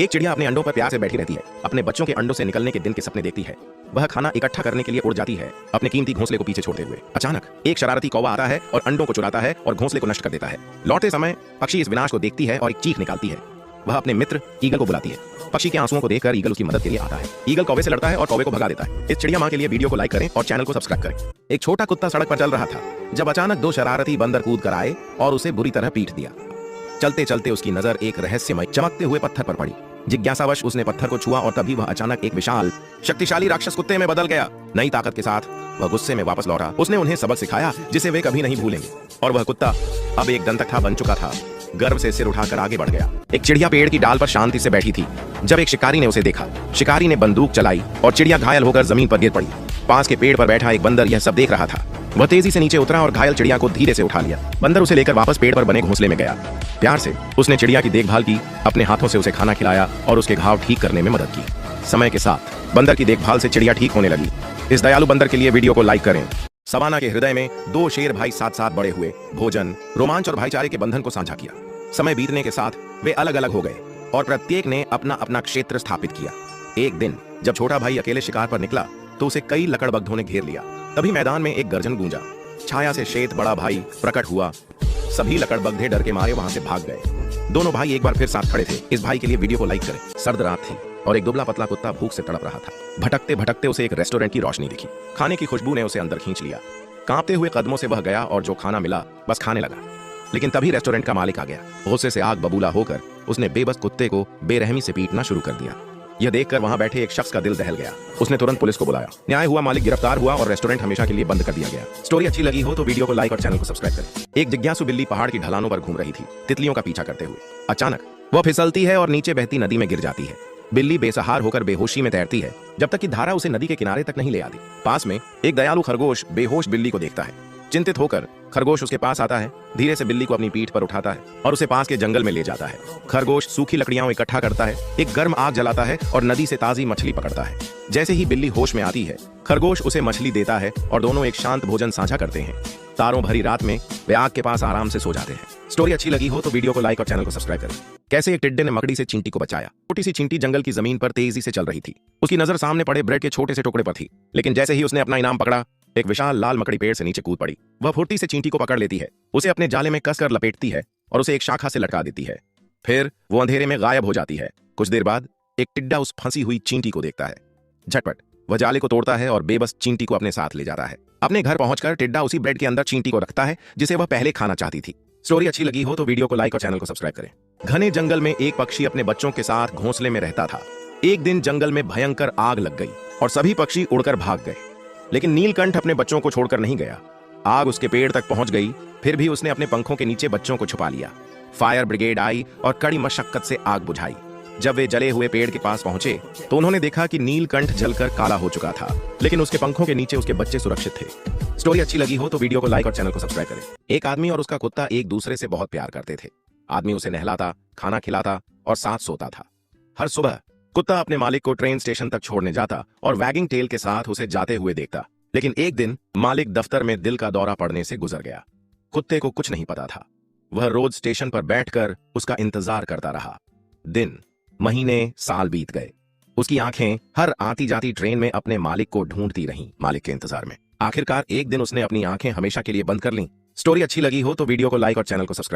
एक चिड़िया अपने अंडों पर प्यार से बैठी रहती है। अपने बच्चों के अंडों से निकलने के दिन के सपने देखती है। वह खाना इकट्ठा करने के लिए उड़ जाती है, अपने कीमती घोंसले को पीछे छोड़ते हुए। अचानक एक शरारती कौवा आता है और अंडों को चुराता है और घोंसले को नष्ट कर देता है। लौटते समय पक्षी इस विनाश को देखती है और एक चीख निकालती है। वह अपने मित्र ईगल को बुलाती है। पक्षी के आंसुओं को देखकर ईगल उसकी मदद के लिए आता है। ईगल कौवे से लड़ता है और कौवे को भगा देता है। इस चिड़िया माँ के लिए वीडियो को लाइक करें और चैनल को सब्सक्राइब करें। एक छोटा कुत्ता सड़क पर चल रहा था जब अचानक दो शरारती बंदर कूद कर आए और उसे बुरी तरह पीट दिया। चलते चलते उसकी नजर एक रहस्यमय चमकते हुए पत्थर पर पड़ी। जिज्ञासावश उसने पत्थर को छुआ और तभी वह अचानक एक विशाल शक्तिशाली राक्षस कुत्ते में बदल गया। नई ताकत के साथ वह गुस्से में वापस लौटा। उसने उन्हें सबक सिखाया जिसे वे कभी नहीं भूलेंगे। और वह कुत्ता अब एक दंतकथा बन चुका था। गर्व से सिर उठाकर आगे बढ़ गया। एक चिड़िया पेड़ की डाल पर शांति से बैठी थी जब एक शिकारी ने उसे देखा। शिकारी ने बंदूक चलाई और चिड़िया घायल होकर जमीन पर गिर पड़ी। पास के पेड़ पर बैठा एक बंदर यह सब देख रहा था। वह तेजी से नीचे उतरा और घायल चिड़िया को धीरे से उठा लिया। बंदर उसे लेकर वापस पेड़ पर बने घोंसले में गया। प्यार से उसने चिड़िया की देखभाल की, अपने हाथों से उसे खाना खिलाया और उसके घाव ठीक करने में मदद की। समय के साथ बंदर की देखभाल से चिड़िया ठीक होने लगी। इस दयालु बंदर के लिए वीडियो को लाइक करें। सवाना के हृदय में दो शेर भाई साथ साथ बड़े हुए। भोजन, रोमांच और भाईचारे के बंधन को साझा किया। समय बीतने के साथ वे अलग अलग हो गए और प्रत्येक ने अपना अपना क्षेत्र स्थापित किया। एक दिन जब छोटा भाई अकेले शिकार पर निकला तो उसे कई लकड़बग्घों ने घेर लिया। तभी मैदान में एक गर्जन गूंजा। छाया से श्वेत बड़ा भाई प्रकट हुआ। सभी लकड़बग्घे डर के मारे वहां से भाग गए। दोनों भाई एक बार फिर साथ खड़े थे। इस भाई के लिए वीडियो को लाइक करें। सर्द रात थी और एक दुबला पतला कुत्ता भूख से तड़प रहा था। भटकते भटकते उसे एक रेस्टोरेंट की रोशनी दिखी। खाने की खुशबू ने उसे अंदर खींच लिया। कांपते हुए कदमों से वह गया और जो खाना मिला बस खाने लगा। लेकिन तभी रेस्टोरेंट का मालिक आ गया। गुस्से से आग बबूला होकर उसने बेबस कुत्ते को बेरहमी से पीटना शुरू कर दिया। यह देखकर वहां बैठे एक शख्स का दिल दहल गया। उसने तुरंत पुलिस को बुलाया। न्याय हुआ, मालिक गिरफ्तार हुआ और रेस्टोरेंट हमेशा के लिए बंद कर दिया गया। स्टोरी अच्छी लगी हो तो वीडियो को लाइक और चैनल को सब्सक्राइब करें। एक जिज्ञासु बिल्ली पहाड़ की ढलानों पर घूम रही थी, तितलियों का पीछा करते हुए। अचानक वह फिसलती है और नीचे बहती नदी में गिर जाती है। बिल्ली बेसहार होकर बेहोशी में तैरती है जब तक कि धारा उसे नदी के किनारे तक नहीं ले आती। पास में एक दयालु खरगोश बेहोश बिल्ली को देखता है। चिंतित होकर खरगोश उसके पास आता है, धीरे से बिल्ली को अपनी पीठ पर उठाता है और उसे पास के जंगल में ले जाता है। खरगोश सूखी लकड़ियां इकट्ठा करता है, एक गर्म आग जलाता है और नदी से ताजी मछली पकड़ता है। जैसे ही बिल्ली होश में आती है, खरगोश उसे मछली देता है और दोनों एक शांत भोजन साझा करते हैं। तारों भरी रात में वे आग के पास आराम से सो जाते हैं। स्टोरी अच्छी लगी हो तो वीडियो को लाइक और चैनल को सब्सक्राइब करें। कैसे एक टिड्डे ने मकड़ी से चींटी को बचाया। छोटी सी चींटी जंगल की जमीन पर तेजी से चल रही थी। उसकी नजर सामने पड़े ब्रेड के छोटे से टुकड़े पर थी। लेकिन जैसे ही उसने अपना इनाम पकड़ा, एक विशाल लाल मकड़ी पेड़ से नीचे कूद पड़ी। वह फुर्ती से चींटी को पकड़ लेती है, उसे अपने जाले में कसकर लपेटती है और उसे एक शाखा से लटका देती है। फिर वो अंधेरे में गायब हो जाती है। कुछ देर बाद एक टिड्डा उस फंसी हुई चींटी को देखता है। झटपट वह जाले को तोड़ता है और बेबस चींटी को अपने साथ ले जाता है। अपने घर पहुंचकर टिड्डा उसी ब्रेड के अंदर चींटी को रखता है जिसे वह पहले खाना चाहती थी। स्टोरी अच्छी लगी हो तो वीडियो को लाइक और चैनल को सब्सक्राइब करें। घने जंगल में एक पक्षी अपने बच्चों के साथ घोंसले में रहता था। एक दिन जंगल में भयंकर आग लग गई और सभी पक्षी उड़कर भाग गए। लेकिन नीलकंठ अपने बच्चों को छोड़कर नहीं गया। आग उसके पेड़ तक पहुंच गई, फिर भी उसने अपने पंखों के नीचे बच्चों को छुपा लिया। फायर ब्रिगेड आई और कड़ी मशक्कत से आग बुझाई। जब वे जले हुए पेड़ के पास पहुंचे तो उन्होंने देखा कि नीलकंठ जलकर काला हो चुका था, लेकिन उसके पंखों के नीचे उसके बच्चे सुरक्षित थे। स्टोरी अच्छी लगी हो तो वीडियो को लाइक और चैनल को सब्सक्राइब करें। एक आदमी और उसका कुत्ता एक दूसरे से बहुत प्यार करते थे। आदमी उसे नहलाता, खाना खिलाता और साथ सोता था। हर सुबह कुत्ता अपने मालिक को ट्रेन स्टेशन तक छोड़ने जाता और वैगिंग टेल के साथ उसे जाते हुए देखता। लेकिन एक दिन मालिक दफ्तर में दिल का दौरा पड़ने से गुजर गया। कुत्ते को कुछ नहीं पता था। वह रोज स्टेशन पर बैठकर उसका इंतजार करता रहा। दिन, महीने, साल बीत गए। उसकी आंखें हर आती जाती ट्रेन में अपने मालिक को ढूंढती रहीं, मालिक के इंतजार में। आखिरकार एक दिन उसने अपनी आंखें हमेशा के लिए बंद कर लीं। स्टोरी अच्छी लगी हो तो वीडियो को लाइक और चैनल को सब्सक्राइब